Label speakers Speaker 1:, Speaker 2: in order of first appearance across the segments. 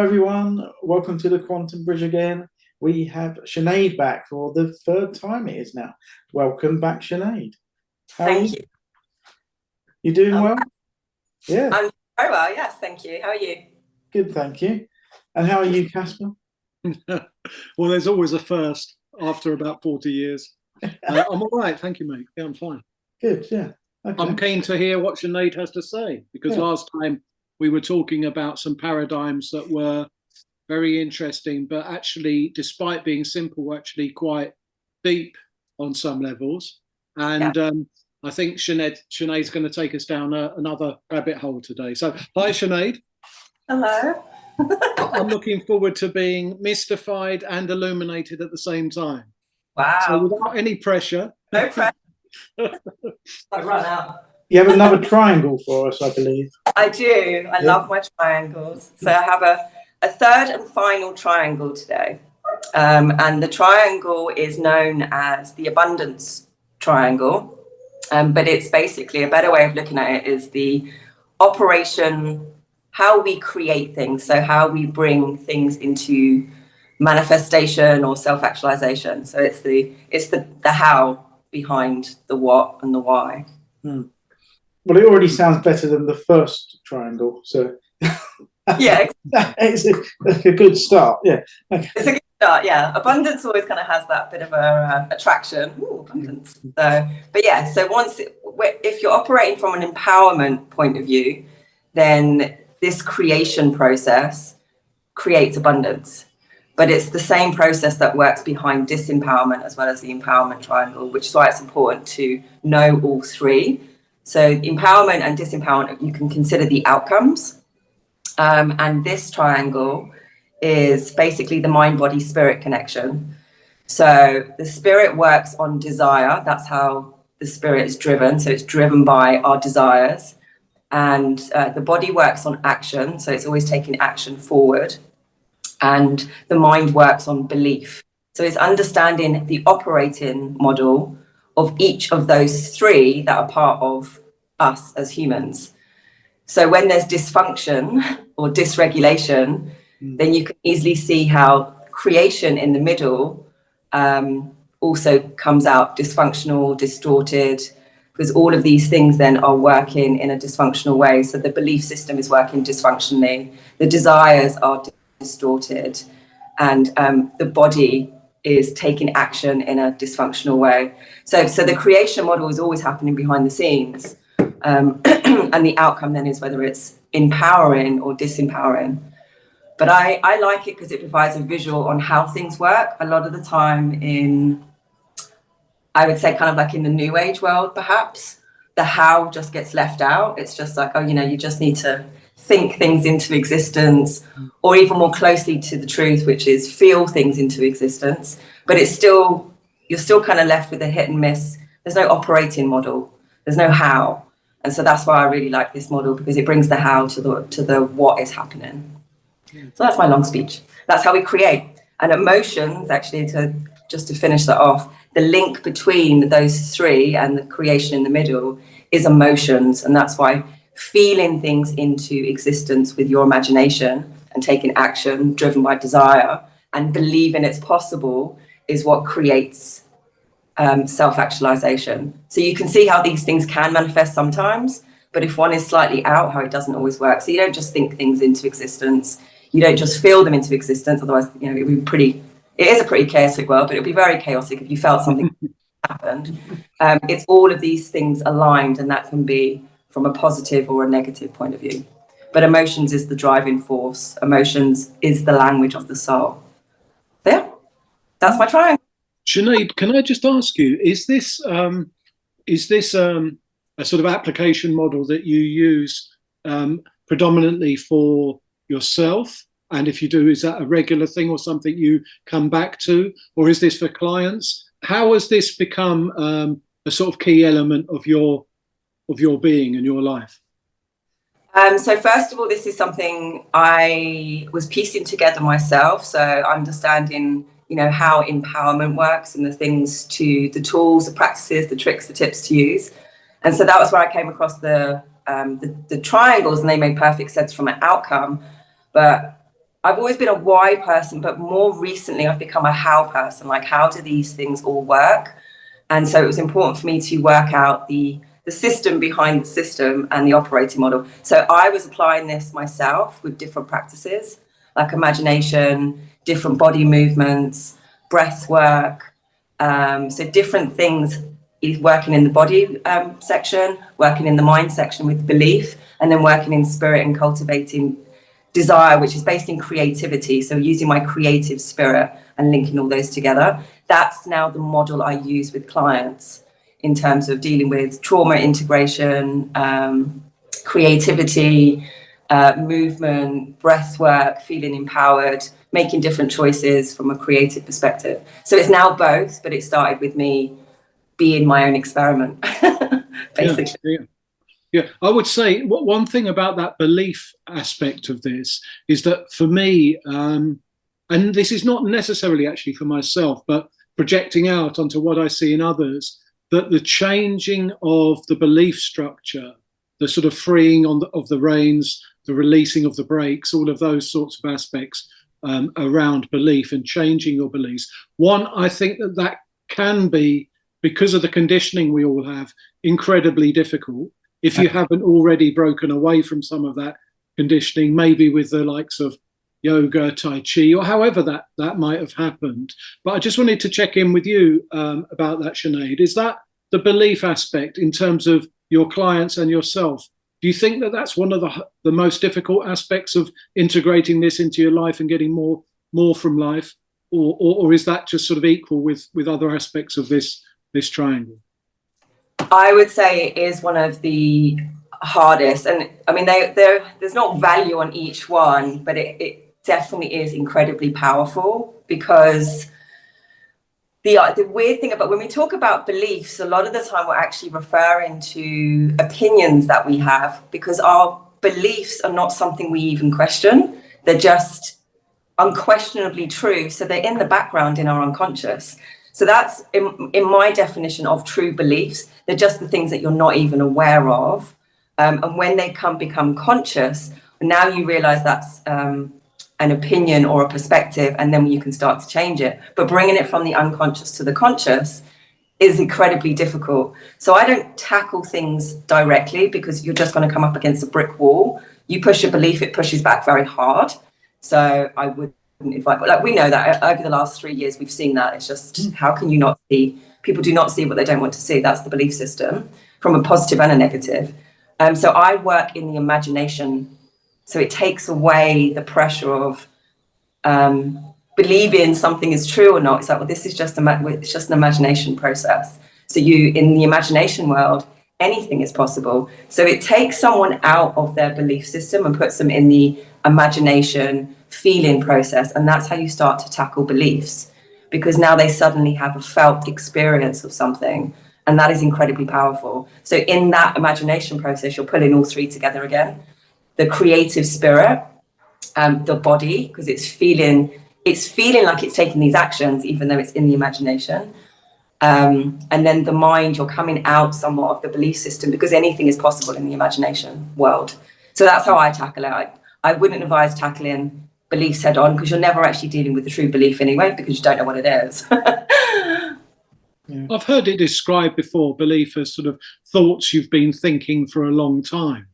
Speaker 1: everyone. Welcome to the Quantum Bridge again. We have Sinead back for the third time it is now. Welcome back, Sinead. How are you?
Speaker 2: Thank you.
Speaker 1: You doing well?
Speaker 2: Yeah. I'm very well, yes, thank you. How are you?
Speaker 1: Good, thank you. And how are you, Casper?
Speaker 3: Well, there's always a first after about 40 years. I'm all right, thank you, mate. Yeah, I'm fine.
Speaker 1: Good, yeah. Okay.
Speaker 3: I'm keen to hear what Sinead has to say, because last time we were talking about some paradigms that were very interesting, but actually, despite being simple, were actually quite deep on some levels. And I think Sinead's going to take us down another rabbit hole today. So, hi, Sinead.
Speaker 2: Hello.
Speaker 3: I'm looking forward to being mystified and illuminated at the same time.
Speaker 2: Wow.
Speaker 3: So without any pressure.
Speaker 2: No pressure. I've run out.
Speaker 1: You have another triangle for us, I believe.
Speaker 2: I do. I love my triangles. So I have a third and final triangle today. And the triangle is known as the abundance triangle. But it's basically a better way of looking at it is the operation, how we create things. So how we bring things into manifestation or self-actualization. So it's the how behind the what and the why.
Speaker 1: Well, it already sounds better than the first triangle, so
Speaker 2: yeah,
Speaker 1: it's a good start. Yeah,
Speaker 2: okay. It's a good start. Yeah, abundance always kind of has that bit of a attraction. Ooh, abundance. So, but yeah, so if you're operating from an empowerment point of view, then this creation process creates abundance. But it's the same process that works behind disempowerment as well as the empowerment triangle, which is why it's important to know all three. So empowerment and disempowerment, you can consider the outcomes. And this triangle is basically the mind, body, spirit connection. So the spirit works on desire. That's how the spirit is driven. So it's driven by our desires. And the body works on action. So it's always taking action forward. And the mind works on belief. So it's understanding the operating model of each of those three that are part of us as humans. So when there's dysfunction or dysregulation, then you can easily see how creation in the middle also comes out dysfunctional, distorted, because all of these things then are working in a dysfunctional way. So the belief system is working dysfunctionally, the desires are distorted, and the body is taking action in a dysfunctional way. So the creation model is always happening behind the scenes. And the outcome then is whether it's empowering or disempowering. But I like it because it provides a visual on how things work. A lot of the time I would say kind of like in the new age world, perhaps, the how just gets left out. It's just like, you just need to think things into existence, or even more closely to the truth, which is feel things into existence. But you're still kind of left with a hit and miss. There's no operating model. There's no how. And so that's why I really like this model, because it brings the how to the what is happening. So that's my long speech. That's how we create. And emotions, actually, just to finish that off, the link between those three and the creation in the middle is emotions. And that's why feeling things into existence with your imagination and taking action driven by desire and believing it's possible is what creates self-actualization. So you can see how these things can manifest sometimes, but if one is slightly out, how it doesn't always work. So you don't just think things into existence. You don't just feel them into existence. Otherwise, it is a pretty chaotic world, but it would be very chaotic if you felt something happened. It's all of these things aligned, and that can be from a positive or a negative point of view. But emotions is the driving force. Emotions is the language of the soul. Yeah, that's my triangle.
Speaker 3: Sinead, can I just ask you, is this a sort of application model that you use predominantly for yourself? And if you do, is that a regular thing or something you come back to? Or is this for clients? How has this become a sort of key element of your being and your life?
Speaker 2: So first of all, this is something I was piecing together myself. So understanding, how empowerment works and the tools, the practices, the tricks, the tips to use. And so that was where I came across the triangles, and they made perfect sense from an outcome. But I've always been a why person, but more recently I've become a how person. Like, how do these things all work? And so it was important for me to work out the system behind the system and the operating model. So I was applying this myself with different practices, like imagination, different body movements, breath work. So different things, is working in the body section, working in the mind section with belief, and then working in spirit and cultivating desire, which is based in creativity. So using my creative spirit and linking all those together. That's now the model I use with clients in terms of dealing with trauma integration, creativity, movement, breath work, feeling empowered, making different choices from a creative perspective. So it's now both, but it started with me being my own experiment, basically.
Speaker 3: Yeah, I would say one thing about that belief aspect of this is that for me, and this is not necessarily actually for myself, but projecting out onto what I see in others, that the changing of the belief structure, the sort of freeing of the reins, the releasing of the brakes, all of those sorts of aspects around belief and changing your beliefs. One, I think that can be, because of the conditioning we all have, incredibly difficult. If you haven't already broken away from some of that conditioning, maybe with the likes of yoga, Tai Chi, or however that might have happened. But I just wanted to check in with you about that, Sinead. Is that the belief aspect in terms of your clients and yourself? Do you think that that's one of the most difficult aspects of integrating this into your life and getting more from life? Or is that just sort of equal with other aspects of this triangle?
Speaker 2: I would say it is one of the hardest, and I mean, there's not value on each one, but it definitely is incredibly powerful, because the weird thing about when we talk about beliefs, a lot of the time we're actually referring to opinions that we have, because our beliefs are not something we even question. They're just unquestionably true. So they're in the background in our unconscious. So that's in my definition of true beliefs. They're just the things that you're not even aware of. And when they become conscious, now you realize that's an opinion or a perspective, and then you can start to change it. But bringing it from the unconscious to the conscious is incredibly difficult. So I don't tackle things directly, because you're just going to come up against a brick wall. You push a belief, it pushes back very hard. So I would invite, like, we know that over the last 3 years we've seen that. It's just, how can you not see? People do not see what they don't want to see. That's the belief system, from a positive and a negative. So I work in the imagination. So it takes away the pressure of believing something is true or not. It's like, well, this is just it's just an imagination process. So in the imagination world, anything is possible. So it takes someone out of their belief system and puts them in the imagination feeling process. And that's how you start to tackle beliefs, because now they suddenly have a felt experience of something. And that is incredibly powerful. So in that imagination process, you're pulling all three together again. The creative spirit, the body, because it's feeling like it's taking these actions, even though it's in the imagination. And then the mind, you're coming out somewhat of the belief system, because anything is possible in the imagination world. So that's how I tackle it. I wouldn't advise tackling beliefs head on, because you're never actually dealing with the true belief anyway, because you don't know what it is.
Speaker 3: Yeah. I've heard it described before, belief as sort of thoughts you've been thinking for a long time.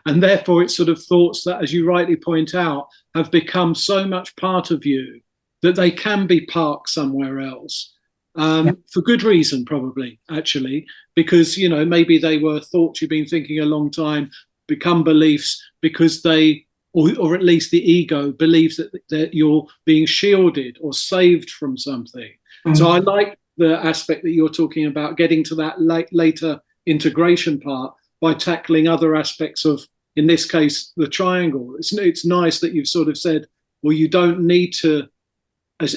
Speaker 3: And therefore it's sort of thoughts that, as you rightly point out, have become so much part of you that they can be parked somewhere else. For good reason, probably, actually, because, you know, maybe they were thoughts you've been thinking a long time, become beliefs because they, or at least the ego believes that you're being shielded or saved from something. Mm-hmm. So I like the aspect that you're talking about, getting to that later integration part by tackling other aspects of, in this case, the triangle. It's nice that you've sort of said, well, you don't need to,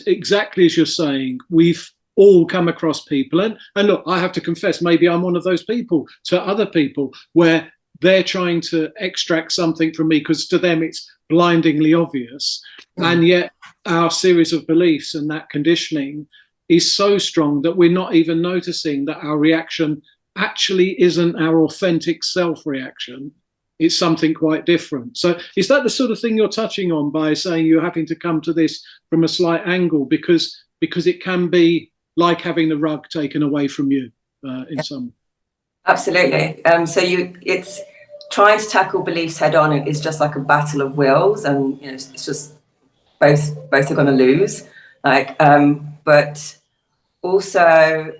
Speaker 3: exactly as you're saying, we've all come across people, and look, I have to confess, maybe I'm one of those people to other people where they're trying to extract something from me because to them it's blindingly obvious. And yet our series of beliefs and that conditioning is so strong that we're not even noticing that our reaction actually isn't our authentic self reaction. it's something quite different. So is that the sort of thing you're touching on by saying you're having to come to this from a slight angle, because it can be like having the rug taken away from you in some.
Speaker 2: Absolutely. So it's trying to tackle beliefs head on is just like a battle of wills, and it's just both are going to lose. But also,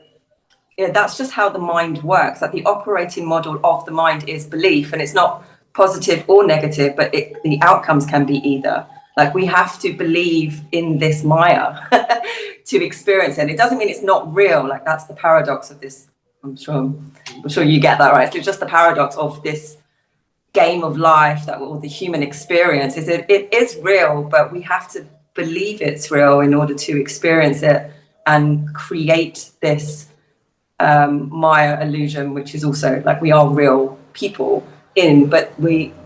Speaker 2: that's just how the mind works. Like the operating model of the mind is belief, and it's not positive or negative, but the outcomes can be either. Like we have to believe in this Maya to experience it. It doesn't mean it's not real. Like that's the paradox of this. I'm sure you get that, right? So it's just the paradox of this game of life, that or the human experience is it is real, but we have to believe it's real in order to experience it and create this Maya illusion, which is also like we are real people but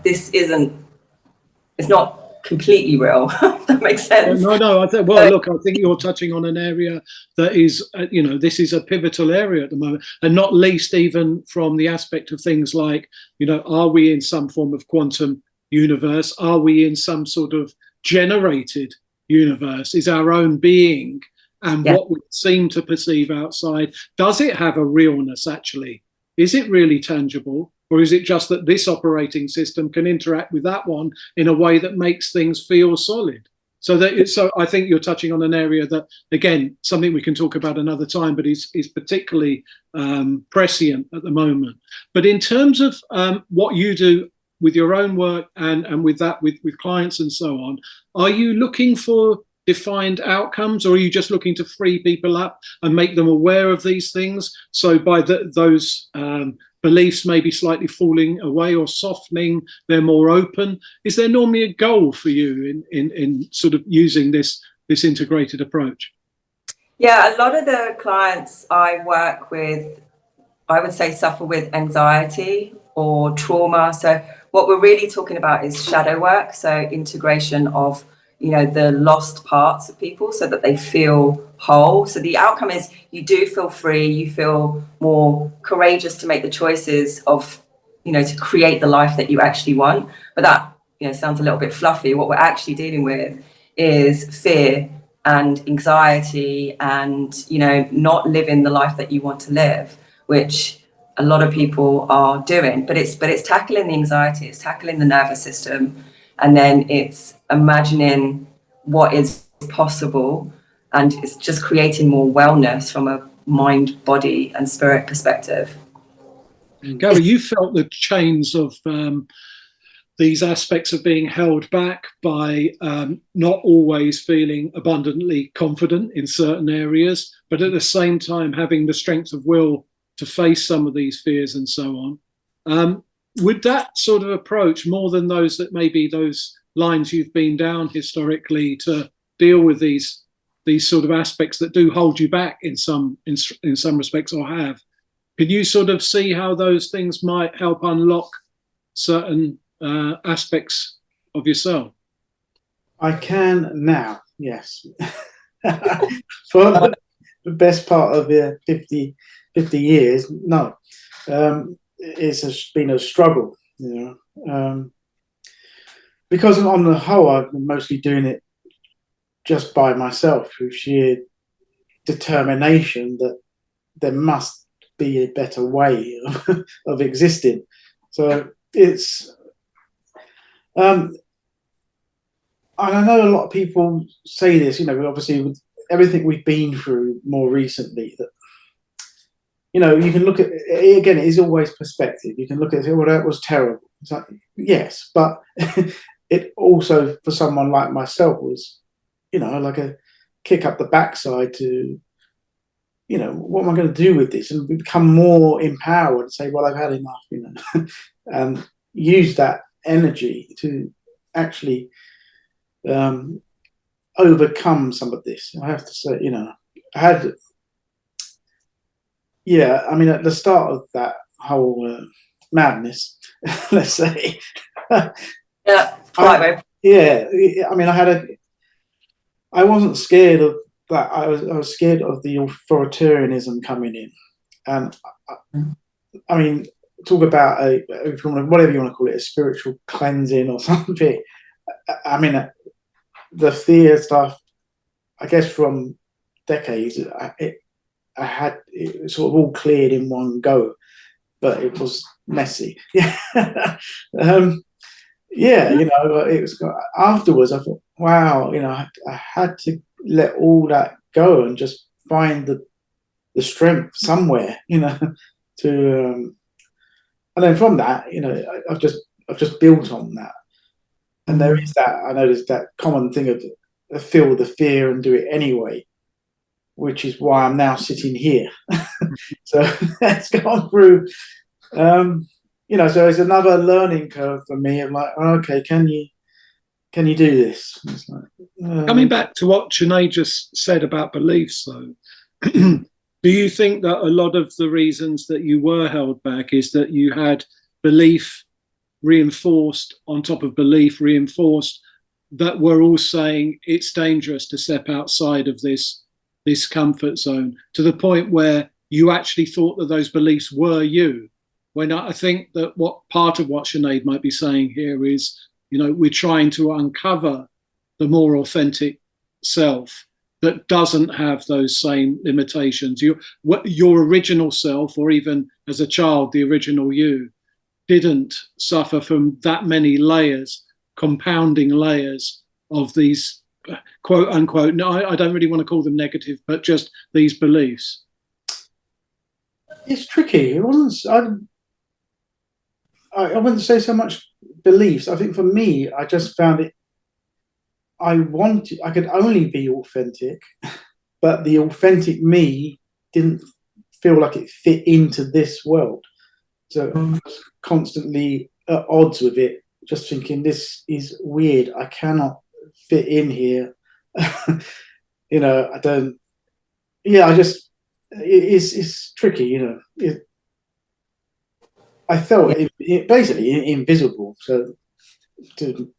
Speaker 2: it's not completely real. If that makes sense.
Speaker 3: No, look, I think you're touching on an area that is, this is a pivotal area at the moment, and not least even from the aspect of things like, are we in some form of quantum universe? Are we in some sort of generated universe? Is our own being and what we seem to perceive outside, does it have a realness actually? Is it really tangible? Or is it just that this operating system can interact with that one in a way that makes things feel solid? So I think you're touching on an area that, again, something we can talk about another time, but is particularly prescient at the moment. But in terms of what you do with your own work and with clients and so on, are you looking for defined outcomes, or are you just looking to free people up and make them aware of these things? So by those beliefs maybe slightly falling away or softening, they're more open. Is there normally a goal for you in sort of using this integrated approach?
Speaker 2: Yeah, a lot of the clients I work with, I would say, suffer with anxiety or trauma. So what we're really talking about is shadow work, so integration of the lost parts of people so that they feel whole. So the outcome is you do feel free, you feel more courageous to make the choices of, to create the life that you actually want. But that, sounds a little bit fluffy. What we're actually dealing with is fear and anxiety and, not living the life that you want to live, which a lot of people are doing. But it's tackling the anxiety, it's tackling the nervous system, and then it's imagining what is possible, and it's just creating more wellness from a mind, body, and spirit perspective.
Speaker 3: And Gary, you felt the chains of these aspects of being held back by not always feeling abundantly confident in certain areas, but at the same time having the strength of will to face some of these fears and so on. Would that sort of approach, more than those lines you've been down historically, to deal with these sort of aspects that do hold you back in some respects, or have? Can you sort of see how those things might help unlock certain aspects of yourself?
Speaker 1: I can now, yes. For the best part of 50 years, no. It's been a struggle, because on the whole, I've been mostly doing it just by myself through sheer determination that there must be a better way of existing. So it's, and I know a lot of people say this, obviously with everything we've been through more recently, that, you can look at it, again, it is always perspective. You can look at it, well, that was terrible. It's like, yes, but it also, for someone like myself, was, like a kick up the backside to, what am I going to do with this? And become more empowered and say, well, I've had enough, and use that energy to actually overcome some of this. I have to say, I had, at the start of that whole madness, let's say, I wasn't scared of that. I was scared of the authoritarianism coming in, and talk about whatever you want to call it, a spiritual cleansing or something. I mean, the fear stuff, I guess from decades, I had it sort of all cleared in one go, but it was messy. Yeah. Yeah, it was afterwards. I thought, wow, I had to let all that go and just find the strength somewhere, to and then from that, I've just built on that. And there is that, I noticed that common thing of feel the fear and do it anyway, which is why I'm now sitting here. So it's gone through, so it's another learning curve for me. I'm like, oh, okay, can you do this? It's like,
Speaker 3: Coming back to what Sinead just said about beliefs, though, do you think that a lot of the reasons that you were held back is that you had belief reinforced on top of belief reinforced that we're all saying it's dangerous to step outside of this comfort zone, to the point where you actually thought that those beliefs were you? When I think that what part of what Sinead might be saying here is, we're trying to uncover the more authentic self that doesn't have those same limitations. Your original self, or even as a child, the original you, didn't suffer from that many layers, compounding layers of these quote unquote, no, I don't really want to call them negative, but just these beliefs.
Speaker 1: It's tricky. It wasn't, I wouldn't say so much beliefs. I think for me, I just found it, I could only be authentic, but the authentic me didn't feel like it fit into this world. So I was constantly at odds with it, just thinking, this is weird. I cannot fit in here. I don't, it's tricky, I felt it basically invisible. So to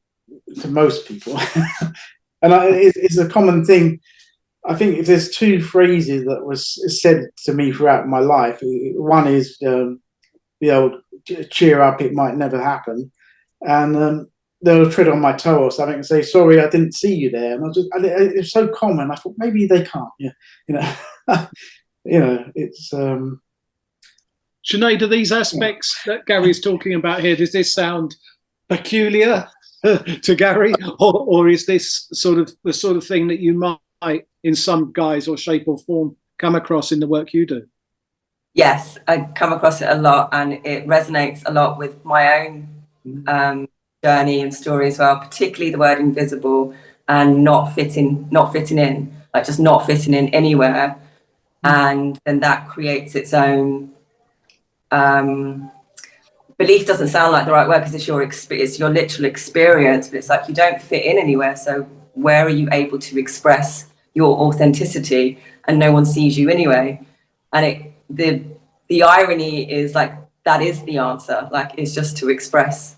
Speaker 1: most people, and it's a common thing. I think if there's two phrases that was said to me throughout my life, one is the old "cheer up, it might never happen," and they'll tread on my toe or something and say, "Sorry, I didn't see you there." And it's so common. I thought maybe they can't. It's.
Speaker 3: Sinead, do these aspects that Gary's talking about here, does this sound peculiar to Gary, or is this the sort of thing that you might, in some guise or shape or form, come across in the work you do?
Speaker 2: Yes, I come across it a lot, and it resonates a lot with my own journey and story as well, particularly the word invisible and not fitting in, like just not fitting in anywhere. And then that creates its own belief. Doesn't sound like the right word because it's your literal experience, but it's like you don't fit in anywhere. So where are you able to express your authenticity? And no one sees you anyway. And the irony is, like, that is the answer. Like, it's just to express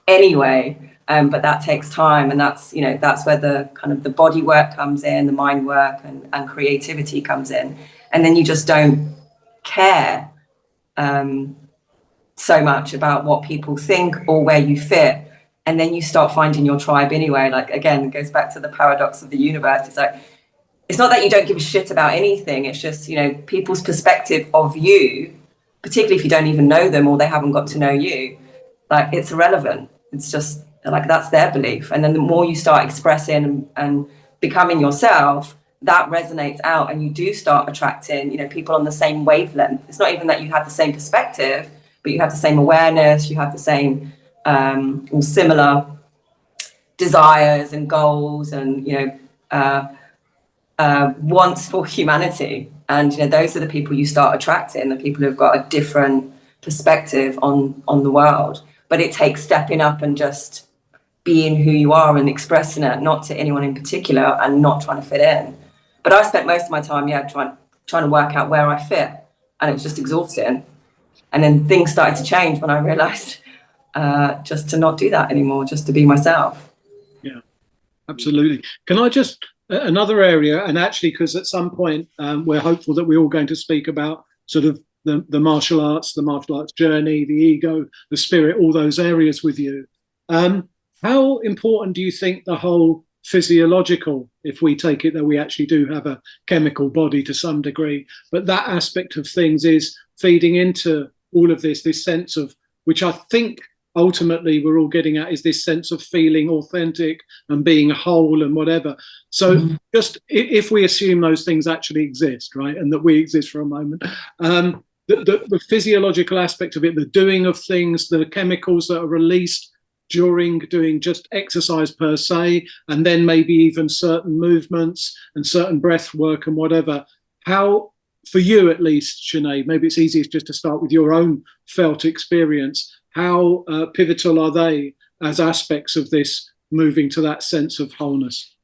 Speaker 2: anyway. But that takes time, and that's where the kind of the body work comes in, the mind work, and creativity comes in. And then you just don't care so much about what people think or where you fit. And then you start finding your tribe anyway. Like, again, it goes back to the paradox of the universe. It's like, it's not that you don't give a shit about anything. It's just, people's perspective of you, particularly if you don't even know them or they haven't got to know you, like, it's irrelevant. It's just like, that's their belief. And then the more you start expressing and becoming yourself, that resonates out, and you do start attracting, people on the same wavelength. It's not even that you have the same perspective, but you have the same awareness, you have the same or similar desires and goals and, wants for humanity. And those are the people you start attracting, the people who've got a different perspective on the world. But it takes stepping up and just being who you are and expressing it, not to anyone in particular, and not trying to fit in. But I spent most of my time trying to work out where I fit, and it was just exhausting. And then things started to change when I realized just to not do that anymore, just to be myself.
Speaker 3: Yeah, absolutely. Can I just, another area, and actually, because at some point we're hopeful that we're all going to speak about sort of the martial arts journey, the ego, the spirit, all those areas with you. How important do you think the whole physiological, if we take it that we actually do have a chemical body to some degree, but that aspect of things is feeding into all of this sense of, which I think ultimately we're all getting at, is this sense of feeling authentic and being whole and whatever. So just if we assume those things actually exist, right, and that we exist for a moment, the physiological aspect of it, the doing of things, the chemicals that are released during doing just exercise per se, and then maybe even certain movements and certain breath work and whatever. How, for you at least, Sinead, maybe it's easiest just to start with your own felt experience, how pivotal are they as aspects of this moving to that sense of wholeness?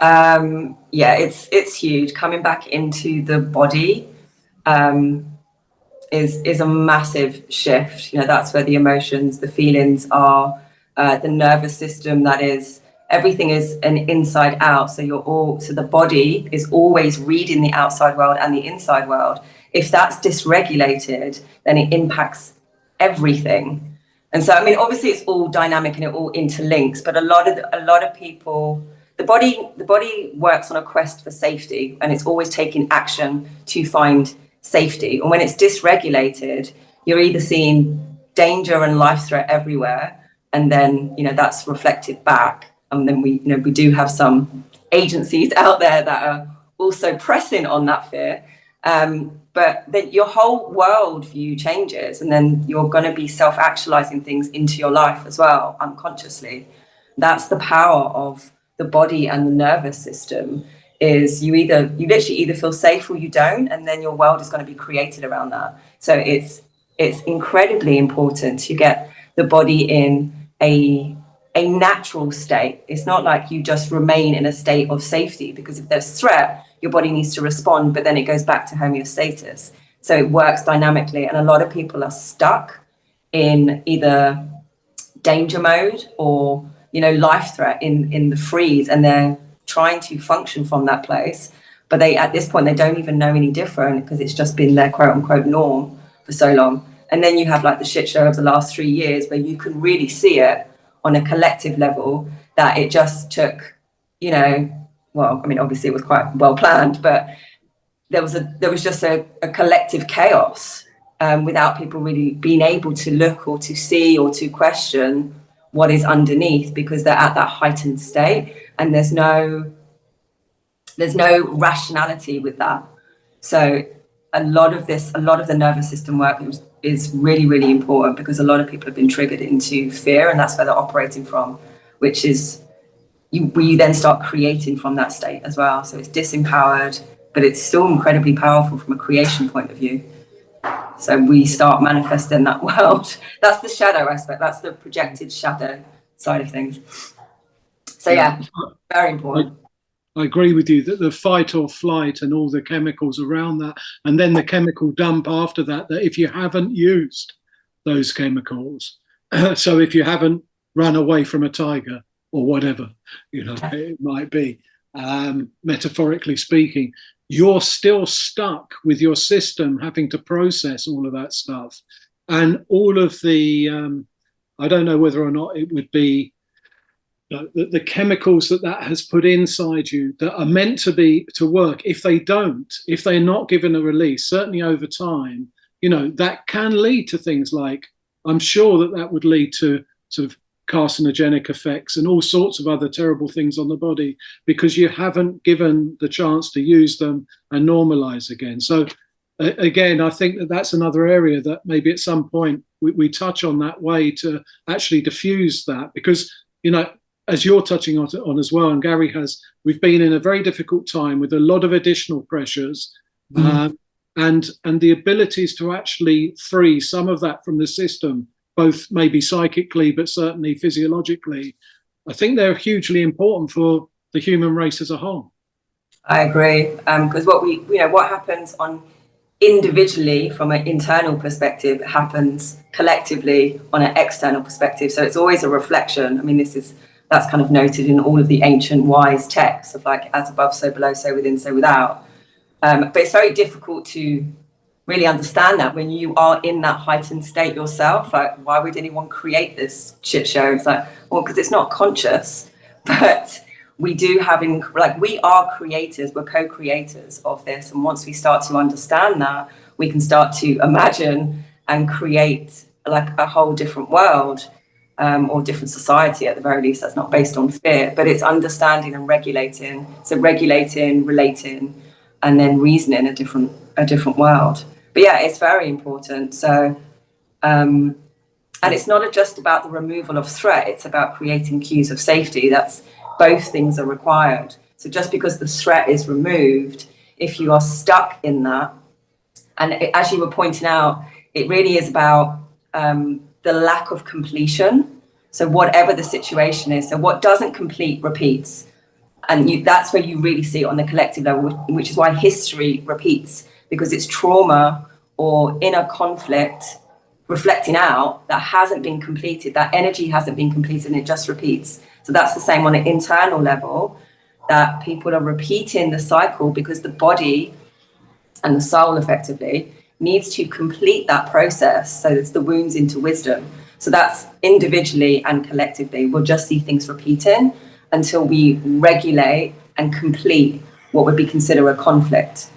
Speaker 2: Yeah, it's huge. Coming back into the body is a massive shift. You know, that's where the emotions, the feelings are, the nervous system, that is, everything is an inside out. So the body is always reading the outside world and the inside world. If that's dysregulated, then it impacts everything. And so, I mean, obviously it's all dynamic and it all interlinks, but a lot of people, the body works on a quest for safety, and it's always taking action to find safety. And when it's dysregulated, you're either seeing danger and life threat everywhere, and then, you know, that's reflected back. And then we do have some agencies out there that are also pressing on that fear. But then your whole worldview changes, and then you're going to be self-actualizing things into your life as well, unconsciously. That's the power of the body and the nervous system. Is you literally either feel safe or you don't, and then your world is going to be created around that. So it's incredibly important to get the body in a natural state. It's not like you just remain in a state of safety, because if there's threat, your body needs to respond, but then it goes back to homeostasis. So it works dynamically, and a lot of people are stuck in either danger mode or, you know, life threat in the freeze, and they're trying to function from that place, but at this point they don't even know any different, because it's just been their quote unquote norm for so long. And then you have like the shit show of the last 3 years, where you can really see it on a collective level, that it just took, you know, well, I mean, obviously it was quite well planned, but there was just a collective chaos, without people really being able to look or to see or to question what is underneath, because they're at that heightened state, and there's no rationality with that. So a lot of the nervous system work is really, really important, because a lot of people have been triggered into fear, and that's where they're operating from, which is you then start creating from that state as well. So it's disempowered, but it's still incredibly powerful from a creation point of view. So we start manifesting that world. That's the shadow aspect. That's the projected shadow side of things. So yeah, very important.
Speaker 3: I agree with you that the fight or flight and all the chemicals around that, and then the chemical dump after that, that if you haven't used those chemicals, so if you haven't run away from a tiger or whatever, you know, it might be, metaphorically speaking, you're still stuck with your system having to process all of that stuff. And all of the, I don't know whether or not it would be the chemicals that has put inside you that are meant to work. If they're not given a release, certainly over time, you know, that can lead to things like, I'm sure that would lead to sort of carcinogenic effects and all sorts of other terrible things on the body, because you haven't given the chance to use them and normalize again. So again, I think that's another area that maybe at some point we touch on, that way to actually diffuse that, because, you know, as you're touching on as well, and Gary has, we've been in a very difficult time with a lot of additional pressures, and the abilities to actually free some of that from the system, both maybe psychically, but certainly physiologically. I think they're hugely important for the human race as a whole.
Speaker 2: I agree, because what happens on individually from an internal perspective happens collectively on an external perspective. So it's always a reflection. I mean, that's kind of noted in all of the ancient wise texts of like, as above, so below, so within, so without. But it's very difficult to really understand that when you are in that heightened state yourself. Like, why would anyone create this shit show? It's like, well, because it's not conscious, but we do like, we are creators, we're co-creators of this. And once we start to understand that, we can start to imagine and create like a whole different world, or different society at the very least, that's not based on fear, but it's understanding and regulating. So regulating, relating, and then reasoning a different world. But yeah, it's very important. So, and it's not just about the removal of threat, it's about creating cues of safety. That's, both things are required. So just because the threat is removed, if you are stuck in that, and as you were pointing out, it really is about the lack of completion. So whatever the situation is, so what doesn't complete repeats. And that's where you really see it on the collective level, which is why history repeats, because it's trauma or inner conflict reflecting out that hasn't been completed, that energy hasn't been completed, and it just repeats. So that's the same on an internal level, that people are repeating the cycle because the body and the soul effectively needs to complete that process. So it's the wounds into wisdom. So that's individually and collectively. We'll just see things repeating until we regulate and complete what would be considered a conflict.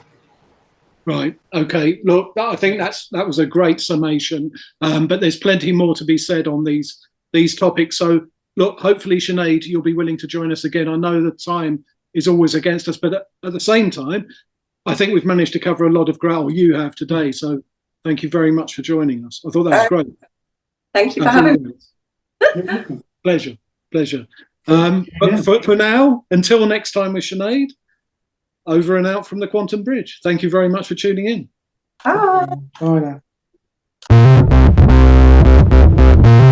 Speaker 3: Right. Okay. Look, I think that was a great summation. But there's plenty more to be said on these topics. So look, hopefully, Sinead, you'll be willing to join us again. I know the time is always against us, but at the same time, I think we've managed to cover a lot of ground, you have today. So thank you very much for joining us. I thought that was great.
Speaker 2: Thank you for having
Speaker 3: me. Pleasure. But for now, until next time with Sinead, over and out from the Quantum Bridge. Thank you very much for tuning in.
Speaker 2: Bye.
Speaker 1: Bye now.